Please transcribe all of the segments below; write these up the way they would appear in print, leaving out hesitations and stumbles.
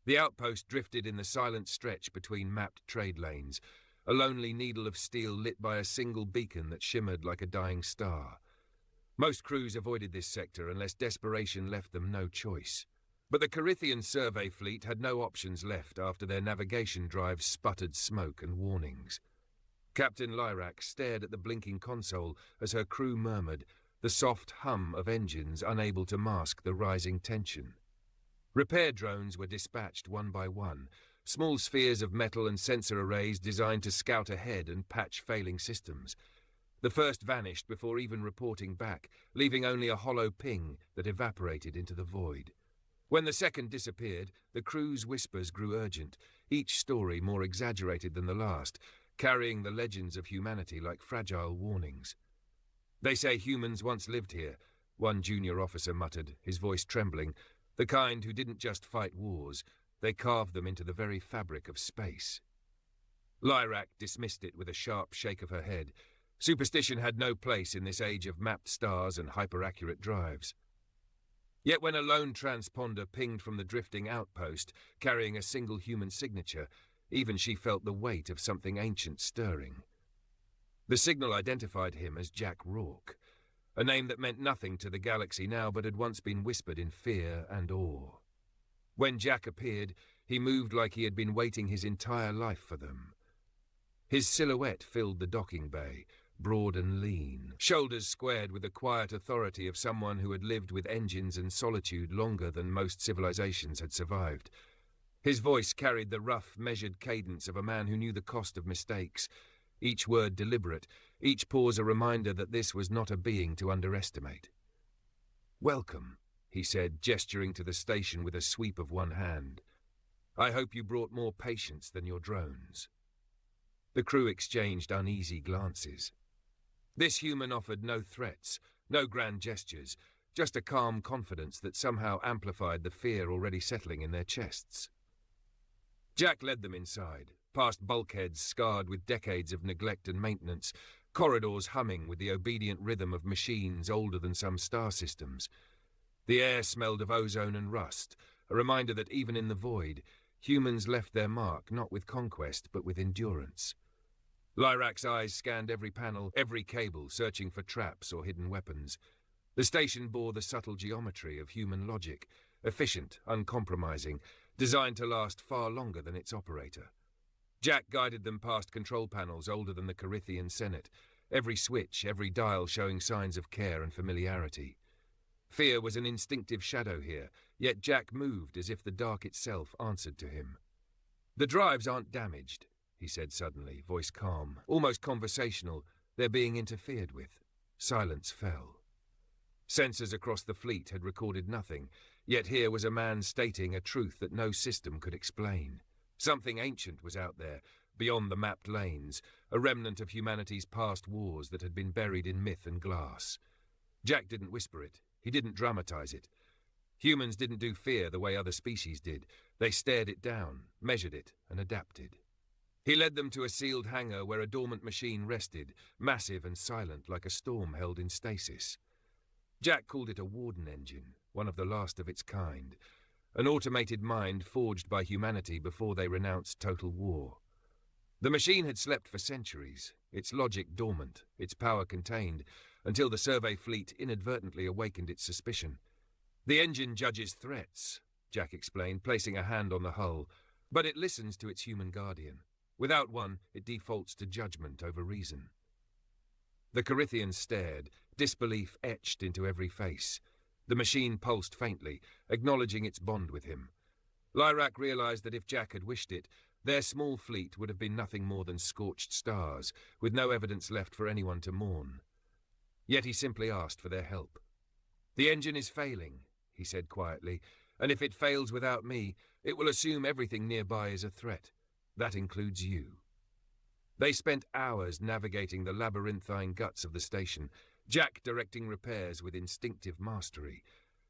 The outpost drifted in the silent stretch between mapped trade lanes, a lonely needle of steel lit by a single beacon that shimmered like a dying star. Most crews avoided this sector unless desperation left them no choice. But the Karythian survey fleet had no options left after their navigation drives sputtered smoke and warnings. Captain Lyrak stared at the blinking console as her crew murmured, the soft hum of engines unable to mask the rising tension. Repair drones were dispatched one by one, small spheres of metal and sensor arrays designed to scout ahead and patch failing systems. The first vanished before even reporting back, leaving only a hollow ping that evaporated into the void. When the second disappeared, the crew's whispers grew urgent, each story more exaggerated than the last, carrying the legends of humanity like fragile warnings. "They say humans once lived here," one junior officer muttered, his voice trembling, "the kind who didn't just fight wars, they carved them into the very fabric of space." Lyrak dismissed it with a sharp shake of her head. Superstition had no place in this age of mapped stars and hyper-accurate drives. Yet when a lone transponder pinged from the drifting outpost, carrying a single human signature, even she felt the weight of something ancient stirring. The signal identified him as Jack Rourke, a name that meant nothing to the galaxy now but had once been whispered in fear and awe. When Jack appeared, he moved like he had been waiting his entire life for them. His silhouette filled the docking bay, broad and lean, shoulders squared with the quiet authority of someone who had lived with engines and solitude longer than most civilizations had survived. His voice carried the rough, measured cadence of a man who knew the cost of mistakes, each word deliberate, each pause a reminder that this was not a being to underestimate. "Welcome," he said, gesturing to the station with a sweep of one hand. "I hope you brought more patience than your drones." The crew exchanged uneasy glances. This human offered no threats, no grand gestures, just a calm confidence that somehow amplified the fear already settling in their chests. Jack led them inside, past bulkheads scarred with decades of neglect and maintenance, corridors humming with the obedient rhythm of machines older than some star systems. The air smelled of ozone and rust, a reminder that even in the void, humans left their mark not with conquest but with endurance. Lyrak's eyes scanned every panel, every cable, searching for traps or hidden weapons. The station bore the subtle geometry of human logic, efficient, uncompromising, designed to last far longer than its operator. Jack guided them past control panels older than the Karythian Senate, every switch, every dial showing signs of care and familiarity. Fear was an instinctive shadow here, yet Jack moved as if the dark itself answered to him. "The drives aren't damaged," he said suddenly, voice calm, almost conversational. "They're being interfered with." Silence fell. Sensors across the fleet had recorded nothing, yet here was a man stating a truth that no system could explain. Something ancient was out there, beyond the mapped lanes, a remnant of humanity's past wars that had been buried in myth and glass. Jack didn't whisper it. He didn't dramatize it. Humans didn't do fear the way other species did. They stared it down, measured it, and adapted. He led them to a sealed hangar where a dormant machine rested, massive and silent like a storm held in stasis. Jack called it a Warden Engine, one of the last of its kind, an automated mind forged by humanity before they renounced total war. The machine had slept for centuries, its logic dormant, its power contained, until the survey fleet inadvertently awakened its suspicion. "The engine judges threats," Jack explained, placing a hand on the hull, "but it listens to its human guardian. Without one, it defaults to judgment over reason." The Karythians stared, disbelief etched into every face. The machine pulsed faintly, acknowledging its bond with him. Lyrak realized that if Jack had wished it, their small fleet would have been nothing more than scorched stars, with no evidence left for anyone to mourn. Yet he simply asked for their help. "The engine is failing," he said quietly, "and if it fails without me, it will assume everything nearby is a threat. That includes you." They spent hours navigating the labyrinthine guts of the station, Jack directing repairs with instinctive mastery.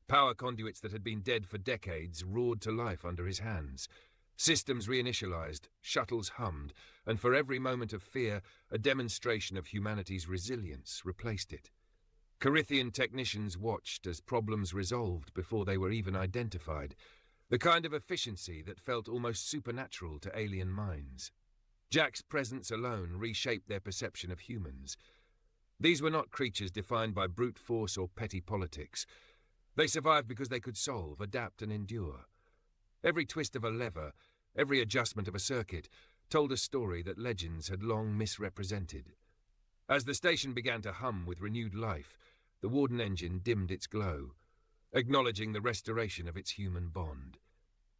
Power conduits that had been dead for decades roared to life under his hands. Systems reinitialized, shuttles hummed, and for every moment of fear, a demonstration of humanity's resilience replaced it. Karythian technicians watched as problems resolved before they were even identified, The kind of efficiency that felt almost supernatural to alien minds. Jack's presence alone reshaped their perception of humans. These were not creatures defined by brute force or petty politics. They survived because they could solve, adapt, and endure. Every twist of a lever, every adjustment of a circuit, told a story that legends had long misrepresented. As the station began to hum with renewed life, the Warden Engine dimmed its glow, acknowledging the restoration of its human bond.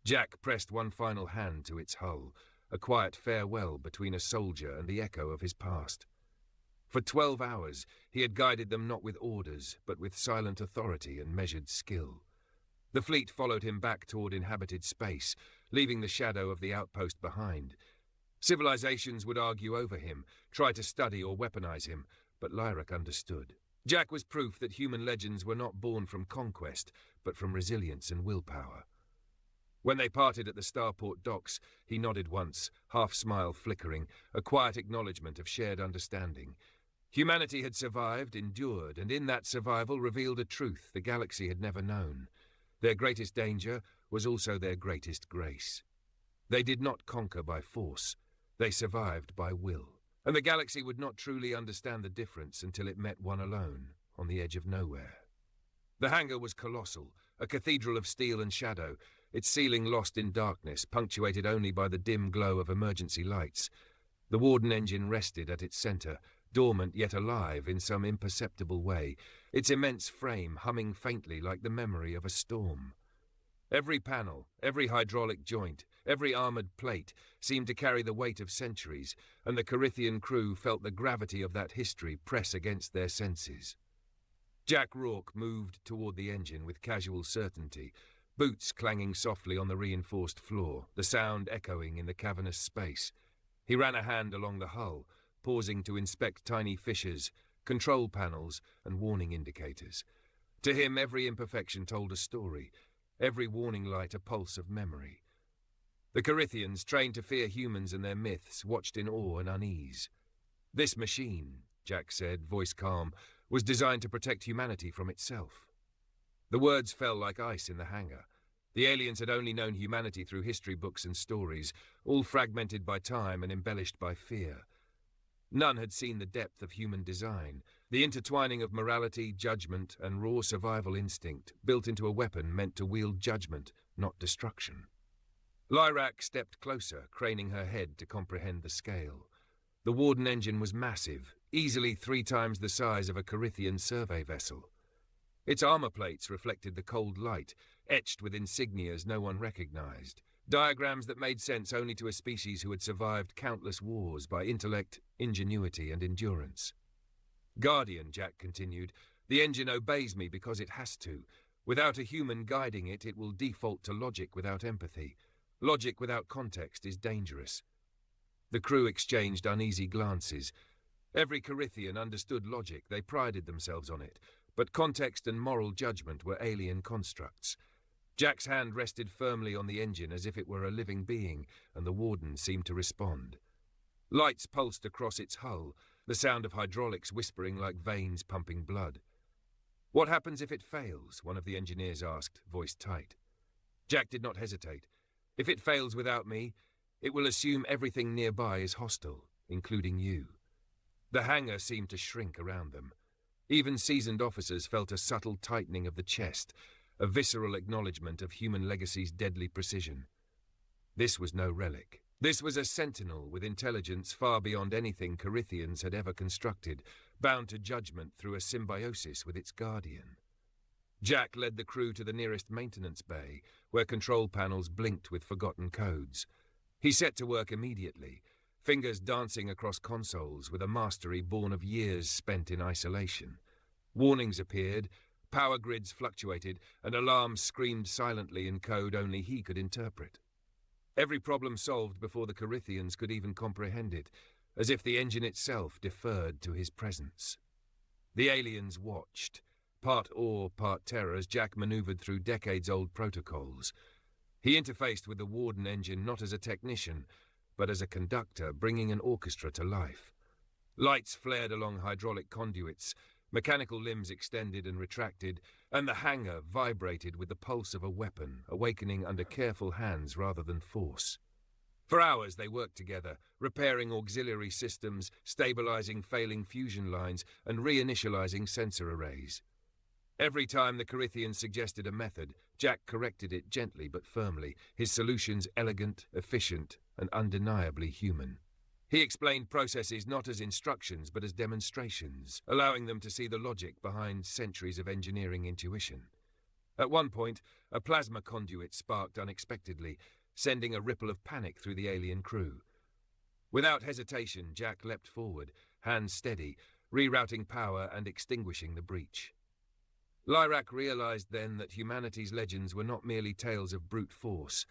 Jack pressed one final hand to its hull, a quiet farewell between a soldier and the echo of his past. For 12 hours, he had guided them not with orders, but with silent authority and measured skill. The fleet followed him back toward inhabited space, leaving the shadow of the outpost behind. Civilizations would argue over him, try to study or weaponize him, but Lyrak understood. Jack was proof that human legends were not born from conquest, but from resilience and willpower. When they parted at the starport docks, he nodded once, half-smile flickering, a quiet acknowledgement of shared understanding. Humanity had survived, endured, and in that survival revealed a truth the galaxy had never known. Their greatest danger was also their greatest grace. They did not conquer by force. They survived by will. And the galaxy would not truly understand the difference until it met one alone, on the edge of nowhere. The hangar was colossal, a cathedral of steel and shadow, its ceiling lost in darkness, punctuated only by the dim glow of emergency lights. The Warden Engine rested at its center, dormant yet alive in some imperceptible way, its immense frame humming faintly like the memory of a storm. Every panel, every hydraulic joint, every armored plate seemed to carry the weight of centuries, and the Karythian crew felt the gravity of that history press against their senses. Jack Rourke moved toward the engine with casual certainty, boots clanging softly on the reinforced floor, the sound echoing in the cavernous space. He ran a hand along the hull, pausing to inspect tiny fissures, control panels, and warning indicators. To him, every imperfection told a story, every warning light a pulse of memory. The Karythians, trained to fear humans and their myths, watched in awe and unease. This machine, Jack said, voice calm, was designed to protect humanity from itself. The words fell like ice in the hangar. The aliens had only known humanity through history books and stories, all fragmented by time and embellished by fear. None had seen the depth of human design, the intertwining of morality, judgment, and raw survival instinct, built into a weapon meant to wield judgment, not destruction. Lyrak stepped closer, craning her head to comprehend the scale. The Warden Engine was massive, easily 3 times the size of a Karythian survey vessel. Its armor plates reflected the cold light, etched with insignias no one recognized, diagrams that made sense only to a species who had survived countless wars by intellect, ingenuity, and endurance. Guardian, Jack continued, the engine obeys me because it has to. Without a human guiding it, it will default to logic without empathy. Logic without context is dangerous. The crew exchanged uneasy glances. Every Karythian understood logic, they prided themselves on it, but context and moral judgment were alien constructs. Jack's hand rested firmly on the engine as if it were a living being, and the Warden seemed to respond. Lights pulsed across its hull, the sound of hydraulics whispering like veins pumping blood. "What happens if it fails?" one of the engineers asked, voice tight. Jack did not hesitate. "If it fails without me, it will assume everything nearby is hostile, including you." The hangar seemed to shrink around them. Even seasoned officers felt a subtle tightening of the chest, a visceral acknowledgement of human legacy's deadly precision. This was no relic. This was a sentinel with intelligence far beyond anything Karythians had ever constructed, bound to judgment through a symbiosis with its guardian. Jack led the crew to the nearest maintenance bay, where control panels blinked with forgotten codes. He set to work immediately, fingers dancing across consoles with a mastery born of years spent in isolation. Warnings appeared, power grids fluctuated, and alarms screamed silently in code only he could interpret. Every problem solved before the Karythians could even comprehend it, as if the engine itself deferred to his presence. The aliens watched, part awe, part terror, as Jack maneuvered through decades-old protocols. He interfaced with the Warden Engine not as a technician, but as a conductor bringing an orchestra to life. Lights flared along hydraulic conduits, Mechanical limbs extended and retracted, and the hangar vibrated with the pulse of a weapon, awakening under careful hands rather than force. For hours they worked together, repairing auxiliary systems, stabilizing failing fusion lines, and reinitializing sensor arrays. Every time the Karythian suggested a method, Jack corrected it gently but firmly, his solutions elegant, efficient, and undeniably human. He explained processes not as instructions but as demonstrations, allowing them to see the logic behind centuries of engineering intuition. At one point, a plasma conduit sparked unexpectedly, sending a ripple of panic through the alien crew. Without hesitation, Jack leapt forward, hands steady, rerouting power and extinguishing the breach. Lyrak realized then that humanity's legends were not merely tales of brute force.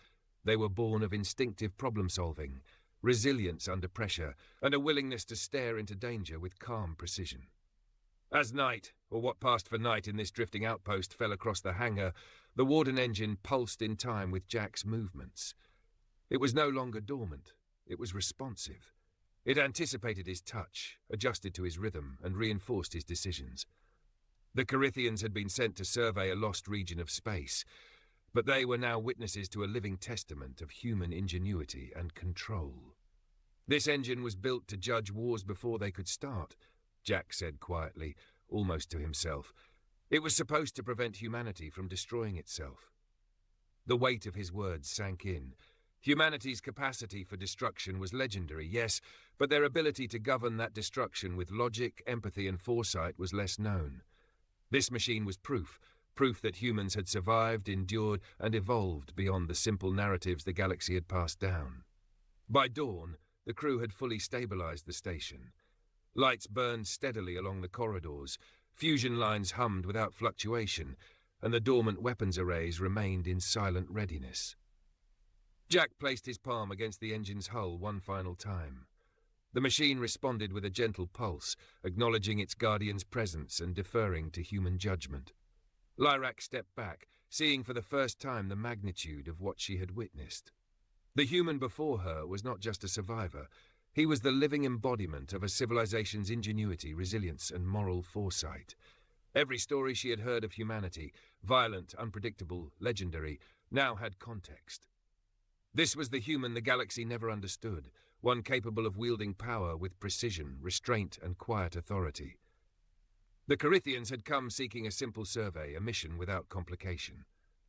They were born of instinctive problem-solving, resilience under pressure, and a willingness to stare into danger with calm precision. As night, or what passed for night in this drifting outpost, fell across the hangar, the Warden Engine pulsed in time with Jack's movements. It was no longer dormant. It was responsive. It anticipated his touch, adjusted to his rhythm, and reinforced his decisions. The Karythians had been sent to survey a lost region of space, but they were now witnesses to a living testament of human ingenuity and control. This engine was built to judge wars before they could start, Jack said quietly, almost to himself. It was supposed to prevent humanity from destroying itself. The weight of his words sank in. Humanity's capacity for destruction was legendary, yes, but their ability to govern that destruction with logic, empathy, and foresight was less known. This machine was proof that humans had survived, endured, and evolved beyond the simple narratives the galaxy had passed down. By dawn, the crew had fully stabilized the station. Lights burned steadily along the corridors, fusion lines hummed without fluctuation, and the dormant weapons arrays remained in silent readiness. Jack placed his palm against the engine's hull one final time. The machine responded with a gentle pulse, acknowledging its guardian's presence and deferring to human judgment. Lyrak stepped back, seeing for the first time the magnitude of what she had witnessed. The human before her was not just a survivor. He was the living embodiment of a civilization's ingenuity, resilience, and moral foresight. Every story she had heard of humanity, violent, unpredictable, legendary, now had context. This was the human the galaxy never understood, one capable of wielding power with precision, restraint, and quiet authority. The Karythians had come seeking a simple survey, a mission without complication.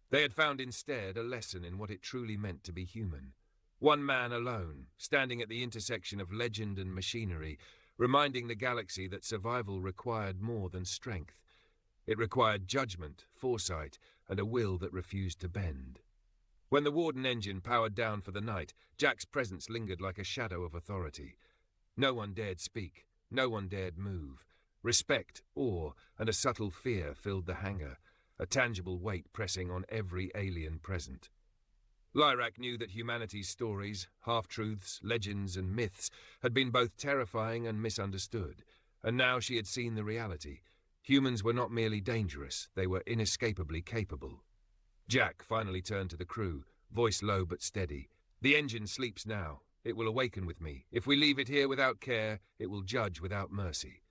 They had found instead a lesson in what it truly meant to be human. One man alone, standing at the intersection of legend and machinery, reminding the galaxy that survival required more than strength. It required judgment, foresight, and a will that refused to bend. When the Warden Engine powered down for the night, Jack's presence lingered like a shadow of authority. No one dared speak, no one dared move. Respect, awe, and a subtle fear filled the hangar, a tangible weight pressing on every alien present. Lyrak knew that humanity's stories, half-truths, legends, and myths had been both terrifying and misunderstood, and now she had seen the reality. Humans were not merely dangerous, they were inescapably capable. Jack finally turned to the crew, voice low but steady. "The engine sleeps now. It will awaken with me. If we leave it here without care, it will judge without mercy."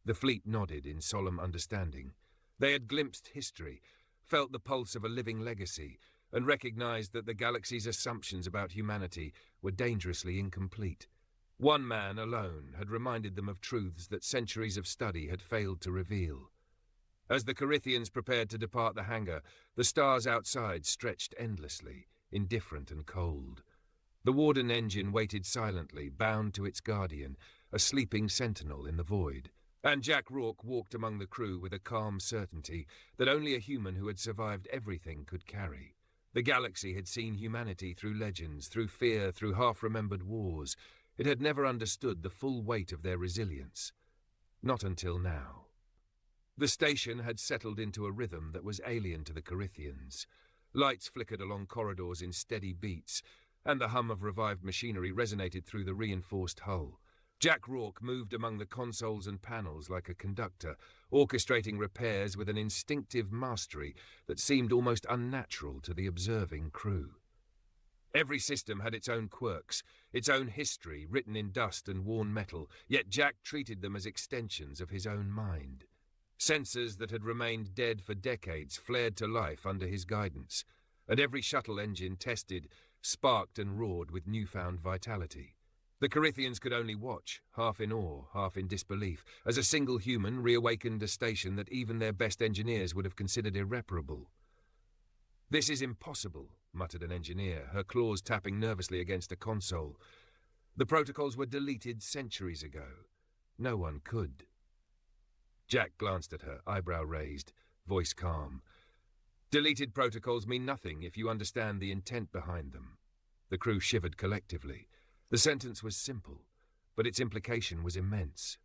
The fleet nodded in solemn understanding. They had glimpsed history, felt the pulse of a living legacy, and recognized that the galaxy's assumptions about humanity were dangerously incomplete. One man alone had reminded them of truths that centuries of study had failed to reveal. As the Karythians prepared to depart the hangar, the stars outside stretched endlessly, indifferent and cold. The Warden Engine waited silently, bound to its guardian, a sleeping sentinel in the void. And Jack Rourke walked among the crew with a calm certainty that only a human who had survived everything could carry. The galaxy had seen humanity through legends, through fear, through half-remembered wars. It had never understood the full weight of their resilience. Not until now. The station had settled into a rhythm that was alien to the Karythians. Lights flickered along corridors in steady beats, and the hum of revived machinery resonated through the reinforced hull. Jack Rourke moved among the consoles and panels like a conductor, orchestrating repairs with an instinctive mastery that seemed almost unnatural to the observing crew. Every system had its own quirks, its own history written in dust and worn metal, yet Jack treated them as extensions of his own mind. Sensors that had remained dead for decades flared to life under his guidance, and every shuttle engine tested sparked and roared with newfound vitality. The Karythians could only watch, half in awe, half in disbelief, as a single human reawakened a station that even their best engineers would have considered irreparable. "This is impossible," muttered an engineer, her claws tapping nervously against a console. "The protocols were deleted centuries ago. No one could." Jack glanced at her, eyebrow raised, voice calm. "Deleted protocols mean nothing if you understand the intent behind them." The crew shivered collectively. The sentence was simple, but its implication was immense.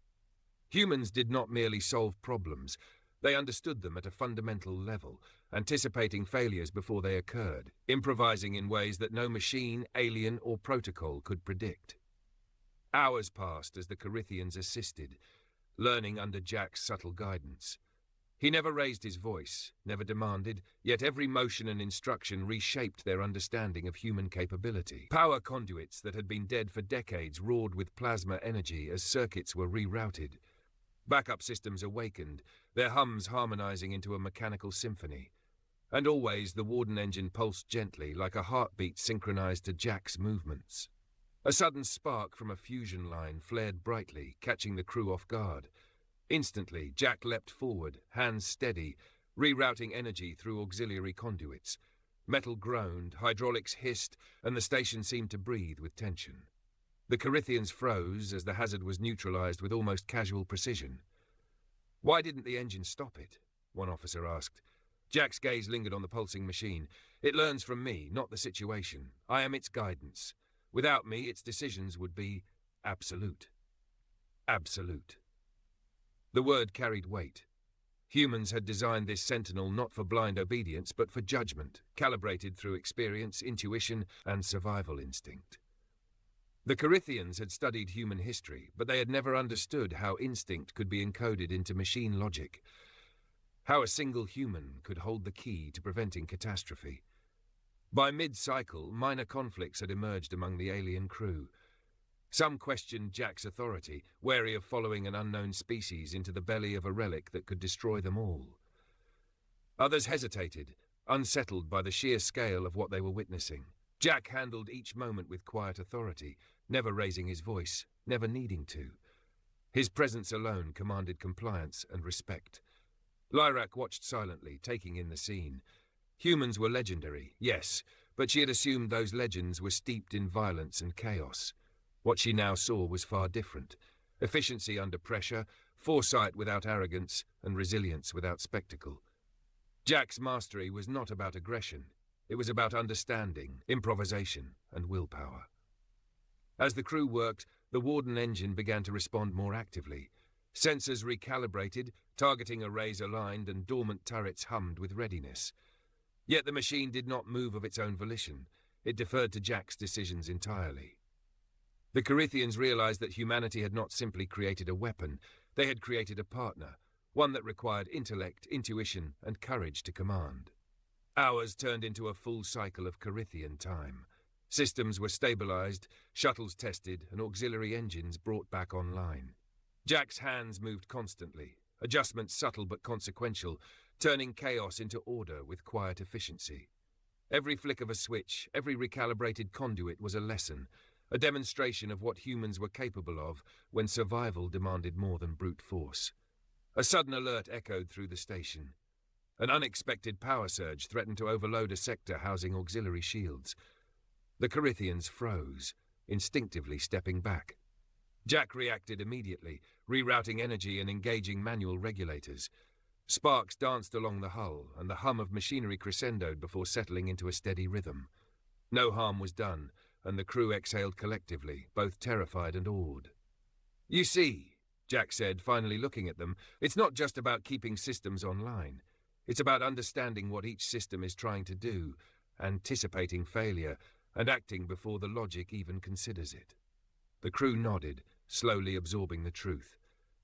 Humans did not merely solve problems. They understood them at a fundamental level, anticipating failures before they occurred, improvising in ways that no machine, alien, or protocol could predict. Hours passed as the Karythians assisted, learning under Jack's subtle guidance. He never raised his voice, never demanded, yet every motion and instruction reshaped their understanding of human capability. Power conduits that had been dead for decades roared with plasma energy as circuits were rerouted. Backup systems awakened, their hums harmonizing into a mechanical symphony. And always the Warden Engine pulsed gently, like a heartbeat synchronized to Jack's movements. A sudden spark from a fusion line flared brightly, catching the crew off guard. Instantly, Jack leapt forward, hands steady, rerouting energy through auxiliary conduits. Metal groaned, hydraulics hissed, and the station seemed to breathe with tension. The Karythians froze as the hazard was neutralized with almost casual precision. "Why didn't the engine stop it?" one officer asked. Jack's gaze lingered on the pulsing machine. "It learns from me, not the situation. I am its guidance. Without me, its decisions would be absolute." Absolute. The word carried weight. Humans had designed this sentinel not for blind obedience, but for judgment, calibrated through experience, intuition, and survival instinct. The Karythians had studied human history, but they had never understood how instinct could be encoded into machine logic, how a single human could hold the key to preventing catastrophe. By mid-cycle, minor conflicts had emerged among the alien crew. Some questioned Jack's authority, wary of following an unknown species into the belly of a relic that could destroy them all. Others hesitated, unsettled by the sheer scale of what they were witnessing. Jack handled each moment with quiet authority, never raising his voice, never needing to. His presence alone commanded compliance and respect. Lyrak watched silently, taking in the scene. Humans were legendary, yes, but she had assumed those legends were steeped in violence and chaos. What she now saw was far different. Efficiency under pressure, foresight without arrogance, and resilience without spectacle. Jack's mastery was not about aggression. It was about understanding, improvisation, and willpower. As the crew worked, the Warden Engine began to respond more actively. Sensors recalibrated, targeting arrays aligned, and dormant turrets hummed with readiness. Yet the machine did not move of its own volition. It deferred to Jack's decisions entirely. The Karythians realized that humanity had not simply created a weapon, they had created a partner, one that required intellect, intuition, and courage to command. Hours turned into a full cycle of Karythian time. Systems were stabilized, shuttles tested, and auxiliary engines brought back online. Jack's hands moved constantly, adjustments subtle but consequential, turning chaos into order with quiet efficiency. Every flick of a switch, every recalibrated conduit was a lesson, a demonstration of what humans were capable of when survival demanded more than brute force. A sudden alert echoed through the station. An unexpected power surge threatened to overload a sector housing auxiliary shields. The Karythians froze, instinctively stepping back. Jack reacted immediately, rerouting energy and engaging manual regulators. Sparks danced along the hull, and the hum of machinery crescendoed before settling into a steady rhythm. No harm was done, and the crew exhaled collectively, both terrified and awed. "You see," Jack said, finally looking at them, "it's not just about keeping systems online. It's about understanding what each system is trying to do, anticipating failure, and acting before the logic even considers it." The crew nodded, slowly absorbing the truth.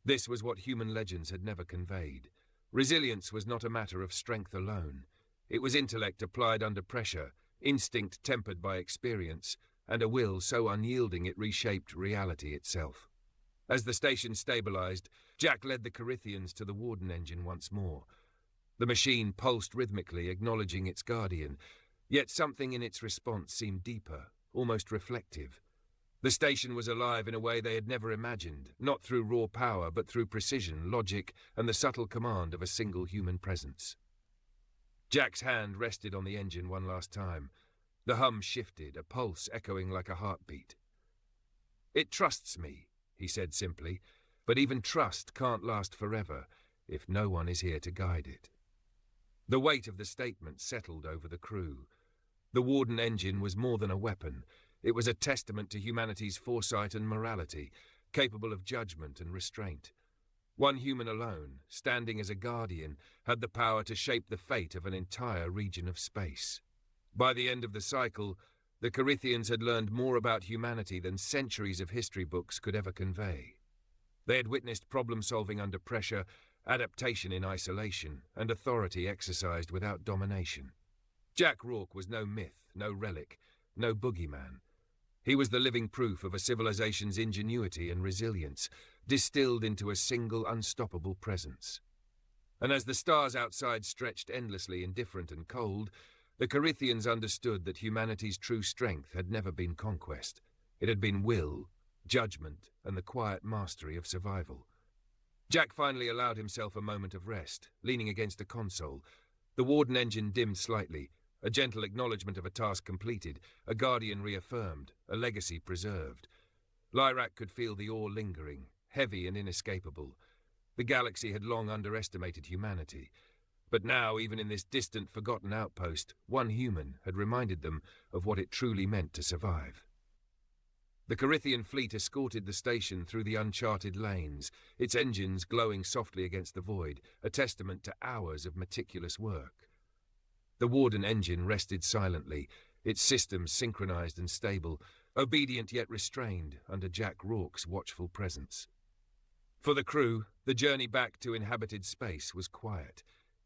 This was what human legends had never conveyed. Resilience was not a matter of strength alone. It was intellect applied under pressure, instinct tempered by experience, and a will so unyielding it reshaped reality itself. As the station stabilized, Jack led the Karythians to the Warden Engine once more. The machine pulsed rhythmically, acknowledging its guardian, yet something in its response seemed deeper, almost reflective. The station was alive in a way they had never imagined, not through raw power, but through precision, logic, and the subtle command of a single human presence. Jack's hand rested on the engine one last time. The hum shifted, a pulse echoing like a heartbeat. "It trusts me," he said simply, "but even trust can't last forever if no one is here to guide it." The weight of the statement settled over the crew. The Warden Engine was more than a weapon. It was a testament to humanity's foresight and morality, capable of judgment and restraint. One human alone, standing as a guardian, had the power to shape the fate of an entire region of space. By the end of the cycle, the Karythians had learned more about humanity than centuries of history books could ever convey. They had witnessed problem-solving under pressure, adaptation in isolation, and authority exercised without domination. Jack Rourke was no myth, no relic, no boogeyman. He was the living proof of a civilization's ingenuity and resilience, distilled into a single unstoppable presence. And as the stars outside stretched endlessly indifferent and cold, the Karythians understood that humanity's true strength had never been conquest. It had been will, judgment, and the quiet mastery of survival. Jack finally allowed himself a moment of rest, leaning against a console. The Warden Engine dimmed slightly, a gentle acknowledgement of a task completed, a guardian reaffirmed, a legacy preserved. Lyrak could feel the awe lingering, heavy and inescapable. The galaxy had long underestimated humanity, but now, even in this distant, forgotten outpost, one human had reminded them of what it truly meant to survive. The Karythian fleet escorted the station through the uncharted lanes, its engines glowing softly against the void, a testament to hours of meticulous work. The Warden Engine rested silently, its systems synchronized and stable, obedient yet restrained under Jack Rourke's watchful presence. For the crew, the journey back to inhabited space was quiet,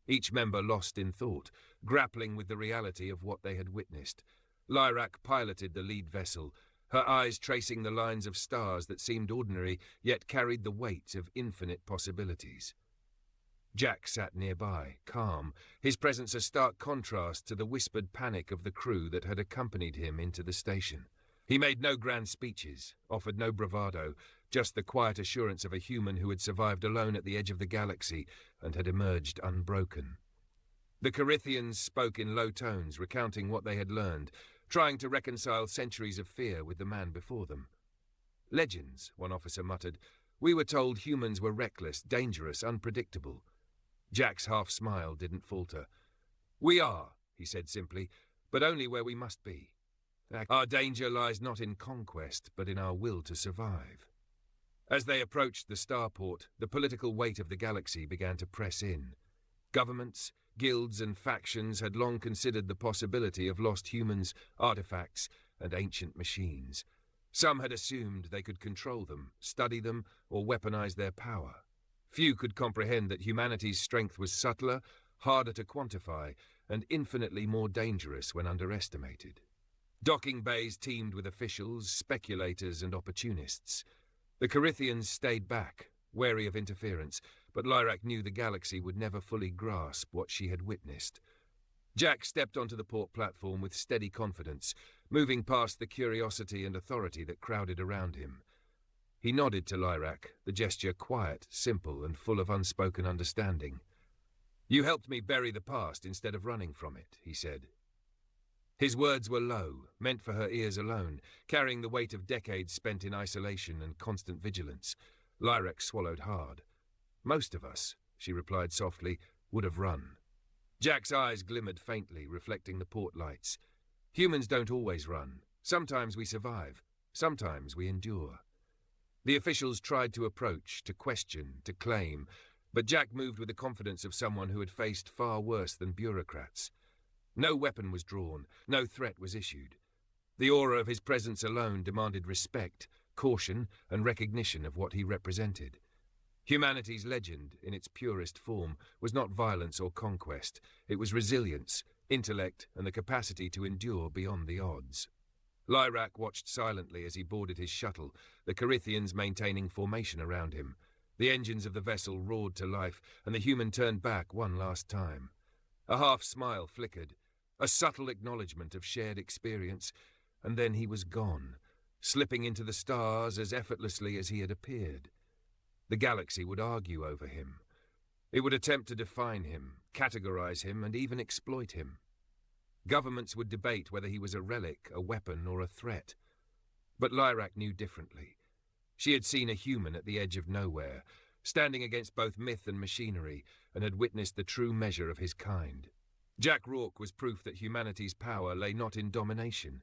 each member lost in thought, grappling with the reality of what they had witnessed. Lyrak piloted the lead vessel, her eyes tracing the lines of stars that seemed ordinary, yet carried the weight of infinite possibilities. Jack sat nearby, calm, his presence a stark contrast to the whispered panic of the crew that had accompanied him into the station. He made no grand speeches, offered no bravado, just the quiet assurance of a human who had survived alone at the edge of the galaxy and had emerged unbroken. The Karythians spoke in low tones, recounting what they had learned, trying to reconcile centuries of fear with the man before them. "Legends," one officer muttered. "We were told humans were reckless, dangerous, unpredictable." Jack's half-smile didn't falter. "We are," he said simply, "but only where we must be. Our danger lies not in conquest, but in our will to survive." As they approached the starport, the political weight of the galaxy began to press in. Governments, guilds, and factions had long considered the possibility of lost humans, artifacts, and ancient machines. Some had assumed they could control them, study them, or weaponize their power. Few could comprehend that humanity's strength was subtler, harder to quantify, and infinitely more dangerous when underestimated. Docking bays teemed with officials, speculators, and opportunists. The Karythians stayed back, wary of interference, but Lyrak knew the galaxy would never fully grasp what she had witnessed. Jack stepped onto the port platform with steady confidence, moving past the curiosity and authority that crowded around him. He nodded to Lyrak, the gesture quiet, simple, and full of unspoken understanding. "You helped me bury the past instead of running from it," he said. His words were low, meant for her ears alone, carrying the weight of decades spent in isolation and constant vigilance. Lyrak swallowed hard. "Most of us," she replied softly, "would have run." Jack's eyes glimmered faintly, reflecting the port lights. "Humans don't always run. Sometimes we survive. Sometimes we endure." The officials tried to approach, to question, to claim, but Jack moved with the confidence of someone who had faced far worse than bureaucrats. No weapon was drawn, no threat was issued. The aura of his presence alone demanded respect, caution, and recognition of what he represented. Humanity's legend, in its purest form, was not violence or conquest. It was resilience, intellect, and the capacity to endure beyond the odds. Lyrak watched silently as he boarded his shuttle, the Karythians maintaining formation around him. The engines of the vessel roared to life, and the human turned back one last time. A half-smile flickered, a subtle acknowledgement of shared experience, and then he was gone, slipping into the stars as effortlessly as he had appeared. The galaxy would argue over him. It would attempt to define him, categorize him, and even exploit him. Governments would debate whether he was a relic, a weapon, or a threat. But Lyrak knew differently. She had seen a human at the edge of nowhere, standing against both myth and machinery, and had witnessed the true measure of his kind. Jack Rourke was proof that humanity's power lay not in domination,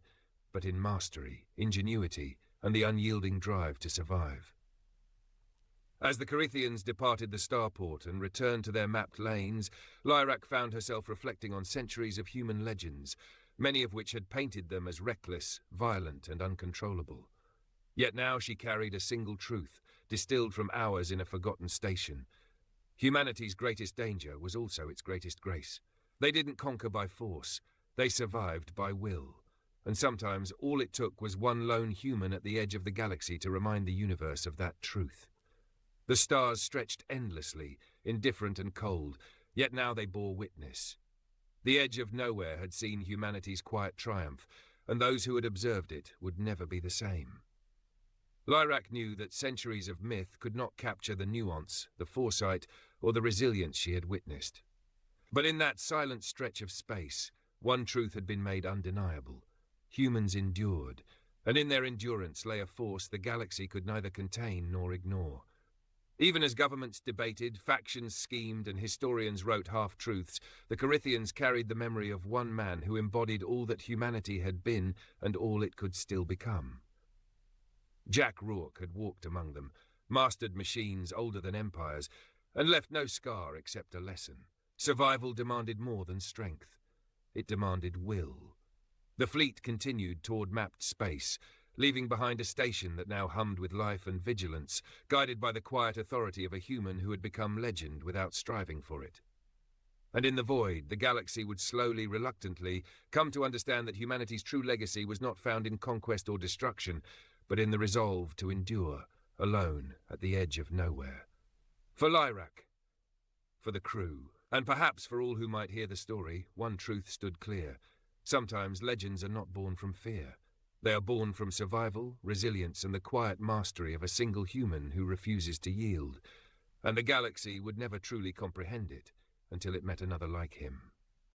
but in mastery, ingenuity, and the unyielding drive to survive. As the Karythians departed the starport and returned to their mapped lanes, Lyrak found herself reflecting on centuries of human legends, many of which had painted them as reckless, violent, and uncontrollable. Yet now she carried a single truth, distilled from hours in a forgotten station. Humanity's greatest danger was also its greatest grace. They didn't conquer by force, they survived by will. And sometimes all it took was one lone human at the edge of the galaxy to remind the universe of that truth. The stars stretched endlessly, indifferent and cold, yet now they bore witness. The edge of nowhere had seen humanity's quiet triumph, and those who had observed it would never be the same. Lyrak knew that centuries of myth could not capture the nuance, the foresight, or the resilience she had witnessed. But in that silent stretch of space, one truth had been made undeniable. Humans endured, and in their endurance lay a force the galaxy could neither contain nor ignore. Even as governments debated, factions schemed, and historians wrote half-truths, the Karythians carried the memory of one man who embodied all that humanity had been and all it could still become. Jack Rourke had walked among them, mastered machines older than empires, and left no scar except a lesson. Survival demanded more than strength. It demanded will. The fleet continued toward mapped space, leaving behind a station that now hummed with life and vigilance, guided by the quiet authority of a human who had become legend without striving for it. And in the void, the galaxy would slowly, reluctantly, come to understand that humanity's true legacy was not found in conquest or destruction, but in the resolve to endure, alone, at the edge of nowhere. For Lyrak, for the crew, and perhaps for all who might hear the story, one truth stood clear. Sometimes legends are not born from fear. They are born from survival, resilience, and the quiet mastery of a single human who refuses to yield. And the galaxy would never truly comprehend it until it met another like him.